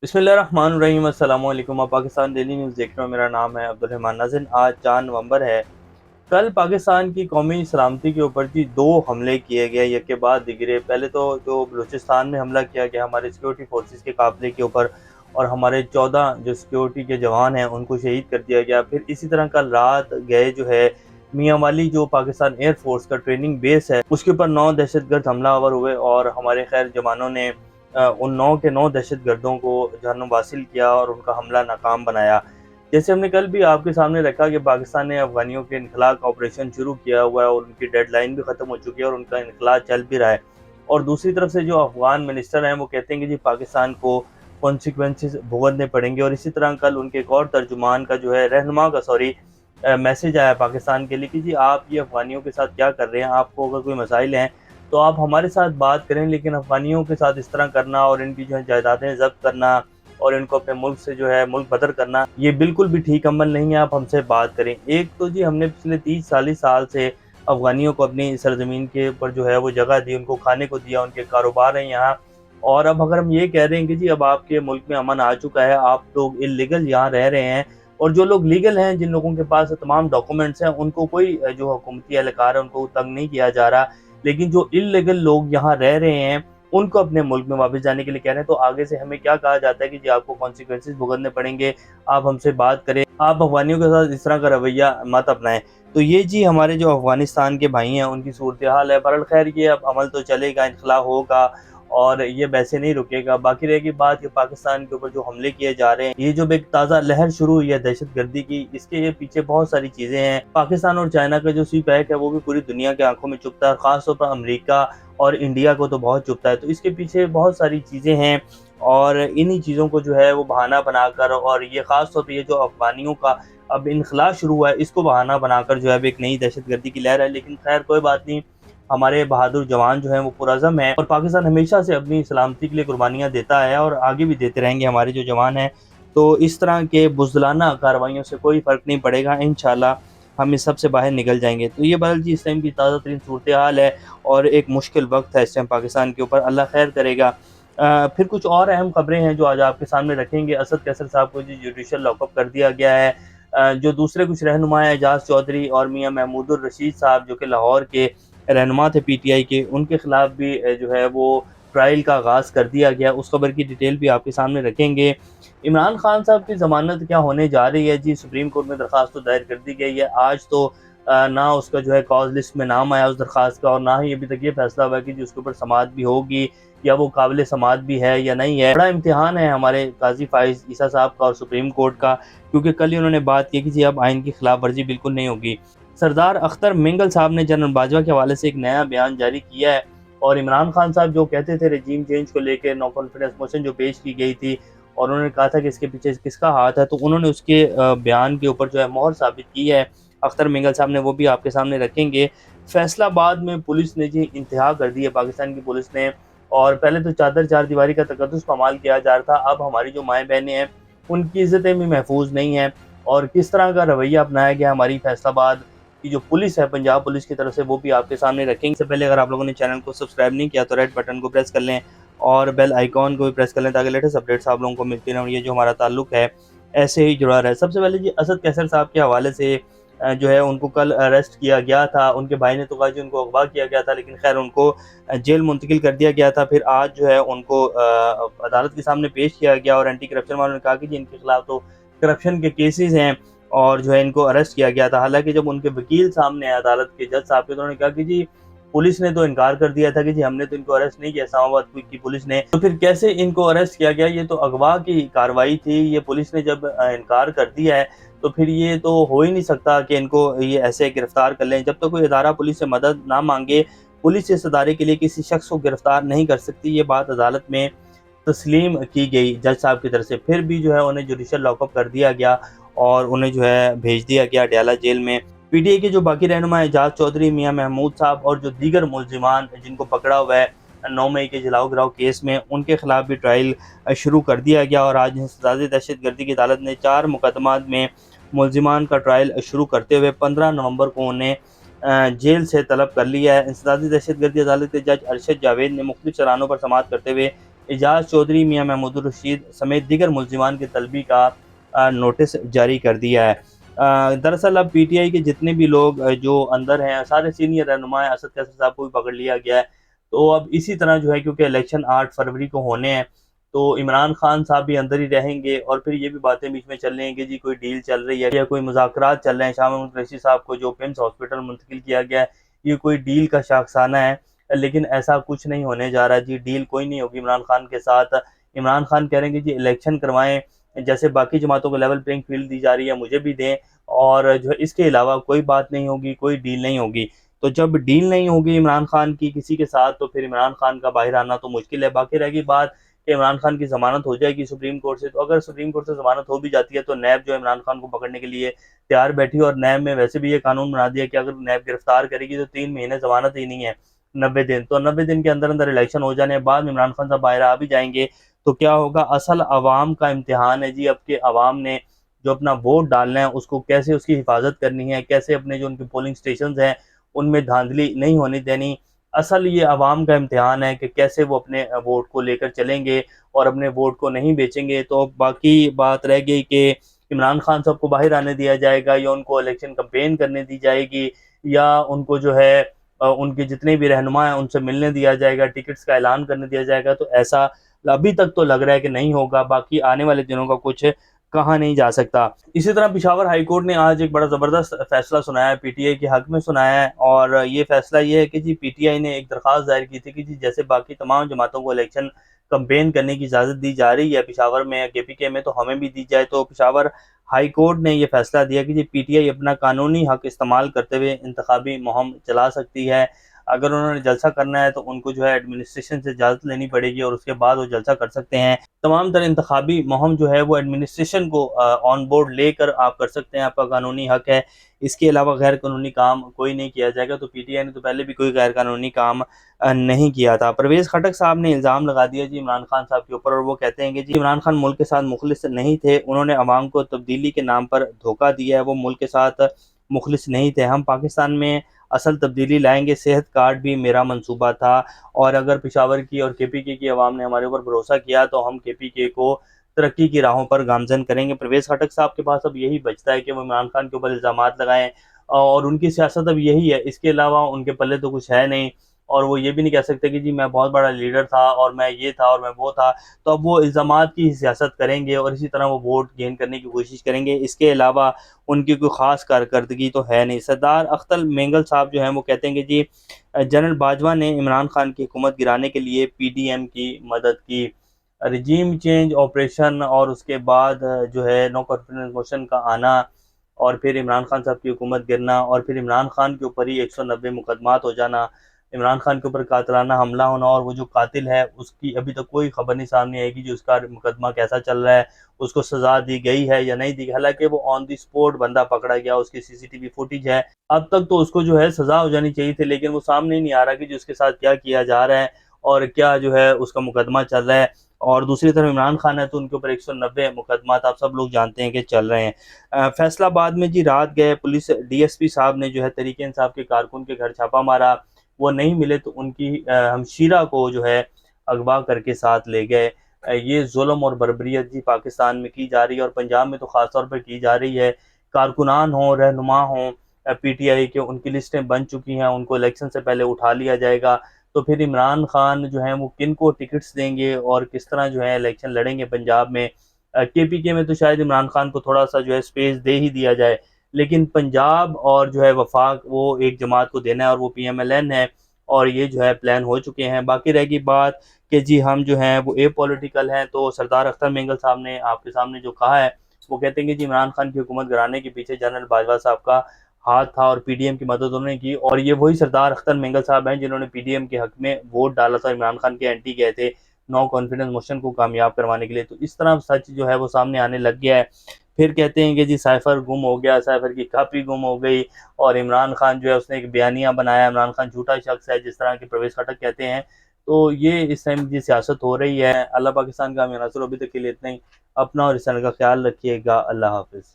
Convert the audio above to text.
बिस्मिल्लाहिर्रहमानिर्रहीम। अस्सलाम वालेकुम। आप पाकिस्तान डेली न्यूज़ देख रहे हो। मेरा नाम है अब्दुल रहमान नाज़रीन। आज 4 नवंबर है। कल पाकिस्तान की कौमी सलामती के ऊपर जी 2 हमले किए गए, एक के बाद दिगरे। पहले तो जो बलूचिस्तान में हमला किया गया हमारे सिक्योरिटी फोर्सेस के काफिले के ऊपर, और हमारे 14 जो सिक्योरिटी के जवान हैं उनको शहीद कर दिया गया। फिर इसी तरह कल रात गए जो है मियाँ वाली, जो पाकिस्तान एयर फोर्स का ट्रेनिंग बेस है, उसके ऊपर 9 दहशतगर्द हमलावर हुए, और हमारे खैर जवानों ने उन 9 के 9 दहशतगर्दों को जहन्नुम वासिल किया और उनका हमला नाकाम बनाया। जैसे हमने कल भी आपके सामने रखा कि पाकिस्तान ने अफगानियों के इनखला का ऑपरेशन शुरू किया हुआ है, और उनकी डेडलाइन भी ख़त्म हो चुकी है और उनका इनखला चल भी रहा है। और दूसरी तरफ से जो अफगान मिनिस्टर हैं वो कहते हैं कि जी पाकिस्तान को कॉन्सिक्वेंसेस भुगतने पड़ेंगे। और इसी तरह कल उनके एक और तर्जुमान का जो है रहनुमा का मैसेज आया पाकिस्तान के लिए कि जी आप ये अफगानियों के साथ क्या कर रहे हैं, आपको अगर कोई मसाइल हैं तो आप हमारे साथ बात करें, लेकिन अफगानियों के साथ इस तरह करना और इनकी जो है जायदादें जब्त करना और इनको अपने मुल्क से जो है मुल्क बदर करना, ये बिल्कुल भी ठीक अमल नहीं है। आप हमसे बात करें। एक तो जी हमने पिछले 30-40 साल से अफगानियों को अपनी सरजमीन के ऊपर जो है वो जगह दी, उनको खाने को दिया, उनके कारोबार हैं यहाँ। और अब अगर हम ये कह रहे हैं कि जी अब आपके मुल्क में अमन आ चुका है, आप लोग इलीगल यहाँ रह रहे हैं, और जो लोग लीगल हैं, जिन लोगों के पास तमाम डॉक्यूमेंट्स हैं, उनको कोई जो हुकूमती एहलकार है उनको तंग नहीं किया जा रहा, लेकिन जो इलीगल लोग यहाँ रह रहे हैं उनको अपने मुल्क में वापस जाने के लिए कह रहे हैं, तो आगे से हमें क्या कहा जाता है कि जी आपको कॉन्सिक्वेंसेस भुगतने पड़ेंगे, आप हमसे बात करें, आप अफगानियों के साथ इस तरह का रवैया मत अपनाएं। तो ये जी हमारे जो अफगानिस्तान के भाई हैं उनकी सूरत हाल है। बहरहाल खैर ये अब अमल तो चलेगा, इनखला होगा और ये वैसे नहीं रुकेगा। बाकी रहेगी बात कि पाकिस्तान के ऊपर जो हमले किए जा रहे हैं, ये जो एक ताज़ा लहर शुरू हुई है दहशत गर्दी की, इसके ये पीछे बहुत सारी चीज़ें हैं। पाकिस्तान और चाइना का जो सी पैक है वो भी पूरी दुनिया की आंखों में चुभता है, ख़ासतौर पर अमेरिका और इंडिया को तो बहुत चुभता है। तो इसके पीछे बहुत सारी चीज़ें हैं, और इन्हीं चीज़ों को जो है वो बहाना बनाकर, और ये ख़ास तौर पर ये जो अफगानियों का अब इनखला शुरू हुआ है, इसको बहाना बनाकर जो है अब एक नई दहशत गर्दी की लहर है। लेकिन खैर कोई बात नहीं, हमारे बहादुर जवान जो हैं वो पुरअज़म हैं, और पाकिस्तान हमेशा से अपनी सलामती के लिए कुर्बानियाँ देता है और आगे भी देते रहेंगे हमारे जो जवान हैं। तो इस तरह के बुज़दिलाना कार्रवाइयों से कोई फ़र्क नहीं पड़ेगा, इंशाअल्लाह हम इस सब से बाहर निकल जाएंगे। तो ये बहरहाल जी इस टाइम की ताज़ा तरीन सूरत हाल है, और एक मुश्किल वक्त है इस टाइम पाकिस्तान के ऊपर। अल्लाह खैर करेगा। फिर कुछ और अहम खबरें हैं जो आज आपके सामने रखेंगे। असद कैसर साहब को जी जुडिशल लॉकअप कर दिया गया है। जो दूसरे कुछ रहनुमा हैं, एजाज चौधरी और मियां महमूदुर रशीद साहब, जो कि लाहौर के रहनुमा थे पीटीआई के, उनके खिलाफ भी जो है वो ट्रायल का आगाज़ कर दिया गया। उस खबर की डिटेल भी आपके सामने रखेंगे। इमरान खान साहब की ज़मानत क्या होने जा रही है जी, सुप्रीम कोर्ट में दरख्वास्त तो दायर कर दी गई है। आज तो ना उसका जो है कॉज लिस्ट में नाम आया उस दरख्वास्त का, और ना ही अभी तक ये फैसला हुआ है कि जी उसके ऊपर समाअत भी होगी या वो काबिल समाअत भी है या नहीं है। बड़ा इम्तिहान है हमारे काजी फाइज ईसा साहब का और सुप्रीम कोर्ट का, क्योंकि कल ही उन्होंने बात की कि जी अब आइन की खिलाफ वर्जी बिल्कुल नहीं होगी। सरदार अख्तर मिंगल साहब ने जनरल बाजवा के हवाले से एक नया बयान जारी किया है, और इमरान खान साहब जो कहते थे रजीम चेंज को लेकर नो कॉन्फिडेंस मोशन जो पेश की गई थी, और उन्होंने कहा था कि इसके पीछे किसका हाथ है, तो उन्होंने उसके बयान के ऊपर जो है मोहर साबित की है अख्तर मिंगल साहब ने, वो भी आपके सामने रखेंगे। फैसलाबाद में पुलिस ने जी इंतहा कर दी है, पाकिस्तान की पुलिस ने। और पहले तो चादर चार दीवारी का तकद्दुस पामाल किया जा रहा था, अब हमारी जो माएँ बहनें हैं उनकी इज़्ज़तें भी महफूज नहीं हैं, और किस तरह का रवैया अपनाया गया हमारी फैसलाबाद की जो पुलिस है, पंजाब पुलिस की तरफ से, वो भी आपके सामने रखेंगे। इससे पहले अगर आप लोगों ने चैनल को सब्सक्राइब नहीं किया तो रेड बटन को प्रेस कर लें और बेल आइकॉन को भी प्रेस कर लें, ताकि लेटेस्ट अपडेट्स आप लोगों को मिलती रहें और ये जो हमारा ताल्लुक है ऐसे ही जुड़ा रहे। सबसे पहले जी असद कैसर साहब के हवाले से जो है उनको कल अरेस्ट किया गया था। उनके भाई ने तो कहा कि उनको अगवा किया गया था, लेकिन खैर उनको जेल मुंतकिल कर दिया गया था। फिर आज जो है उनको अदालत के सामने पेश किया गया, और एंटी करप्शन वालों ने कहा कि जी इनके खिलाफ तो करप्शन के केसेस हैं, और जो है इनको अरेस्ट किया गया था। हालांकि जब उनके वकील सामने आए अदालत के जज साहब के, तो उन्होंने कहा कि जी पुलिस ने तो इनकार कर दिया था कि जी हमने तो इनको अरेस्ट नहीं किया इस्लामाबाद की पुलिस ने, तो फिर कैसे इनको अरेस्ट किया गया, ये तो अगवा की कार्रवाई थी। ये पुलिस ने जब इनकार कर दिया है तो फिर ये तो हो ही नहीं सकता कि इनको ये ऐसे गिरफ्तार कर लें। जब तक कोई अदारा पुलिस से मदद ना मांगे, पुलिस इस अदारे के लिए किसी शख्स को गिरफ्तार नहीं कर सकती। ये बात अदालत में तस्लीम की गई जज साहब की तरफ से। फिर भी जो है उन्हें जुडिशल लॉकअप कर दिया गया और उन्हें जो है भेज दिया गया अडयाला जेल में। पीटीआई के जो बाकी रहनुमा एजाज चौधरी, मियां महमूद साहब और जो दीगर मुलजिमान जिनको पकड़ा हुआ है 9 मई के जलाओ गिराओ केस में, उनके खिलाफ भी ट्रायल शुरू कर दिया गया। और आज इंसदादी दहशत गर्दी की अदालत ने 4 मुकदमात में मुलजिमान का ट्रायल शुरू करते हुए 15 नवंबर को उन्हें जेल से तलब कर लिया है। इंसदादी दहशत गर्दी अदालत के जज अरशद जावेद ने मुख्तलिफ चलानों पर समाअत करते हुए اعجاز چودھری، میاں محمود الرشید سمیت دیگر ملزمان کی طلبی کا نوٹس جاری کر دیا ہے۔ دراصل اب پی ٹی آئی کے جتنے بھی لوگ جو اندر ہیں، سارے سینئر رہنما اسد قیصر صاحب کو بھی پکڑ لیا گیا ہے۔ تو اب اسی طرح جو ہے، کیونکہ الیکشن 8 فروری کو ہونے ہیں، تو عمران خان صاحب بھی اندر ہی رہیں گے، اور پھر یہ بھی باتیں بیچ میں چل رہی ہیں کہ جی کوئی ڈیل چل رہی ہے یا کوئی مذاکرات چل رہے ہیں۔ شاہ محمود قریشی صاحب کو جو پمس ہاسپٹل منتقل کیا گیا ہے، یہ کوئی ڈیل کا شاخسانہ ہے، لیکن ایسا کچھ نہیں ہونے جا رہا جی، ڈیل کوئی نہیں ہوگی عمران خان کے ساتھ۔ عمران خان کہہ رہے ہیں کہ جی الیکشن کروائیں، جیسے باقی جماعتوں کو لیول پلینگ فیلڈ دی جا رہی ہے مجھے بھی دیں، اور جو ہے اس کے علاوہ کوئی بات نہیں ہوگی، کوئی ڈیل نہیں ہوگی۔ تو جب ڈیل نہیں ہوگی عمران خان کی کسی کے ساتھ، تو پھر عمران خان کا باہر آنا تو مشکل ہے۔ باقی رہ گئی بات کہ عمران خان کی ضمانت ہو جائے گی سپریم کورٹ سے، تو اگر سپریم کورٹ سے ضمانت ہو بھی جاتی ہے تو نیب جو ہے عمران خان کو پکڑنے کے لیے تیار بیٹھی، اور نیب میں ویسے بھی یہ قانون بنا دیا کہ اگر نیب گرفتار کرے گی تو 3 مہینے ضمانت ہی نہیں ہے، 90 دن، تو 90 دن کے اندر اندر الیکشن ہو جانے بعد میں عمران خان صاحب باہر آ بھی جائیں گے تو کیا ہوگا؟ اصل عوام کا امتحان ہے جی، اب کہ عوام نے جو اپنا ووٹ ڈالنا ہے اس کو کیسے اس کی حفاظت کرنی ہے، کیسے اپنے جو ان کے پولنگ سٹیشنز ہیں ان میں دھاندلی نہیں ہونی دینی۔ اصل یہ عوام کا امتحان ہے کہ کیسے وہ اپنے ووٹ کو لے کر چلیں گے اور اپنے ووٹ کو نہیں بیچیں گے۔ تو باقی بات رہ گئی کہ عمران خان صاحب کو باہر آنے دیا جائے گا یا ان کو الیکشن کمپین کرنے دی جائے گی، یا ان کو جو ہے ان کے جتنے بھی رہنما ہیں ان سے ملنے دیا جائے گا، ٹکٹس کا اعلان کرنے دیا جائے گا۔ تو ایسا ابھی تک تو لگ رہا ہے کہ نہیں ہوگا، باقی آنے والے دنوں کا کچھ کہا نہیں جا سکتا۔ اسی طرح پشاور ہائی کورٹ نے آج ایک بڑا زبردست فیصلہ سنایا ہے، پی ٹی آئی کے حق میں سنایا ہے، اور یہ فیصلہ یہ ہے کہ جی پی ٹی آئی نے ایک درخواست دائر کی تھی کہ جی جیسے باقی تمام جماعتوں کو الیکشن کمپین کرنے کی اجازت دی جا رہی ہے پشاور میں کے پی کے میں، تو ہمیں بھی دی جائے۔ تو پشاور ہائی کورٹ نے یہ فیصلہ دیا کہ جی پی ٹی آئی اپنا قانونی حق استعمال کرتے ہوئے انتخابی مہم چلا سکتی ہے۔ اگر انہوں نے جلسہ کرنا ہے تو ان کو جو ہے ایڈمنسٹریشن سے اجازت لینی پڑے گی، اور اس کے بعد وہ جلسہ کر سکتے ہیں۔ تمام تر انتخابی مہم جو ہے وہ ایڈمنسٹریشن کو آن بورڈ لے کر آپ کر سکتے ہیں، آپ کا قانونی حق ہے۔ اس کے علاوہ غیر قانونی کام کوئی نہیں کیا جائے گا۔ تو پی ٹی آئی نے تو پہلے بھی کوئی غیر قانونی کام نہیں کیا تھا۔ پرویز خٹک صاحب نے الزام لگا دیا جی عمران خان صاحب کے اوپر، اور وہ کہتے ہیں کہ جی عمران خان ملک کے ساتھ مخلص نہیں تھے، انہوں نے عوام کو تبدیلی کے نام پر دھوکہ دیا ہے، وہ ملک کے ساتھ مخلص نہیں تھے۔ ہم پاکستان میں اصل تبدیلی لائیں گے، صحت کارڈ بھی میرا منصوبہ تھا، اور اگر پشاور کی اور کے پی کے کی عوام نے ہمارے اوپر بھروسہ کیا تو ہم کے پی کے کو ترقی کی راہوں پر گامزن کریں گے۔ پرویز خٹک صاحب کے پاس اب یہی بچتا ہے کہ وہ عمران خان کے اوپر الزامات لگائیں، اور ان کی سیاست اب یہی ہے، اس کے علاوہ ان کے پلے تو کچھ ہے نہیں، اور وہ یہ بھی نہیں کہہ سکتے کہ جی میں بہت بڑا لیڈر تھا اور میں یہ تھا اور میں وہ تھا۔ تو اب وہ الزامات کی سیاست کریں گے، اور اسی طرح وہ ووٹ گین کرنے کی کوشش کریں گے، اس کے علاوہ ان کی کوئی خاص کارکردگی تو ہے نہیں۔ سردار اختر مینگل صاحب جو ہیں وہ کہتے ہیں کہ جی جنرل باجوہ نے عمران خان کی حکومت گرانے کے لیے پی ڈی ایم کی مدد کی۔ رجیم چینج آپریشن اور اس کے بعد جو ہے نو کانفیڈنس موشن کا آنا، اور پھر عمران خان صاحب کی حکومت گرنا، اور پھر عمران خان کے اوپر ہی 190 مقدمات ہو جانا، عمران خان کے اوپر قاتلانہ حملہ ہونا، اور وہ جو قاتل ہے اس کی ابھی تک کوئی خبر نہیں سامنے آئے گی جو اس کا مقدمہ کیسا چل رہا ہے، اس کو سزا دی گئی ہے یا نہیں دی گئی۔ حالانکہ وہ آن دی سپورٹ بندہ پکڑا گیا، اس کی سی سی ٹی وی فوٹیج ہے، اب تک تو اس کو جو ہے سزا ہو جانی چاہیے تھی، لیکن وہ سامنے ہی نہیں آ رہا کہ جو اس کے ساتھ کیا کیا جا رہا ہے اور کیا جو ہے اس کا مقدمہ چل رہا ہے۔ اور دوسری طرف عمران خان ہے تو ان کے اوپر 190 مقدمات آپ سب لوگ جانتے ہیں کہ چل رہے ہیں۔ فیصلہ آباد میں جی رات گئے پولیس ڈی ایس پی صاحب نے جو ہے تحریک انصاف کے کارکن کے گھر چھاپا مارا، وہ نہیں ملے تو ان کی ہمشیرہ کو جو ہے اغوا کر کے ساتھ لے گئے۔ یہ ظلم اور بربریت جی پاکستان میں کی جا رہی ہے، اور پنجاب میں تو خاص طور پر کی جا رہی ہے۔ کارکنان ہوں، رہنما ہوں پی ٹی آئی کے، ان کی لسٹیں بن چکی ہیں، ان کو الیکشن سے پہلے اٹھا لیا جائے گا۔ تو پھر عمران خان جو ہیں وہ کن کو ٹکٹس دیں گے اور کس طرح جو ہے الیکشن لڑیں گے پنجاب میں؟ کے پی کے میں تو شاید عمران خان کو تھوڑا سا جو ہے سپیس دے ہی دیا جائے، لیکن پنجاب اور جو ہے وفاق وہ ایک جماعت کو دینا ہے، اور وہ پی ایم ایل این ہے، اور یہ جو ہے پلان ہو چکے ہیں۔ باقی رہ گئی بات کہ جی ہم جو ہیں وہ اے پولیٹیکل ہیں، تو سردار اختر مینگل صاحب نے آپ کے سامنے جو کہا ہے وہ کہتے ہیں کہ جی عمران خان کی حکومت گرانے کے پیچھے جنرل باجوہ صاحب کا ہاتھ تھا، اور پی ڈی ایم کی مدد انہوں نے کی، اور یہ وہی سردار اختر مینگل صاحب ہیں جنہوں نے پی ڈی ایم کے حق میں ووٹ ڈالا تھا، عمران خان کے اینٹی گئے تھے نو کانفیڈنس موشن کو کامیاب کروانے کے لیے۔ تو اس طرح سچ جو ہے وہ سامنے آنے لگ گیا ہے۔ پھر کہتے ہیں کہ جی سائفر گم ہو گیا، سائفر کی کاپی گم ہو گئی، اور عمران خان جو ہے اس نے ایک بیانیہ بنایا، عمران خان جھوٹا شخص ہے، جس طرح کہ پرویز خٹک کہتے ہیں۔ تو یہ اس ٹائم جی سیاست ہو رہی ہے۔ اللہ پاکستان کا ہمیں ناصر ابھی تک کے لیے اتنا ہی، اپنا اور اس چینل کا خیال رکھیے گا۔ اللہ حافظ۔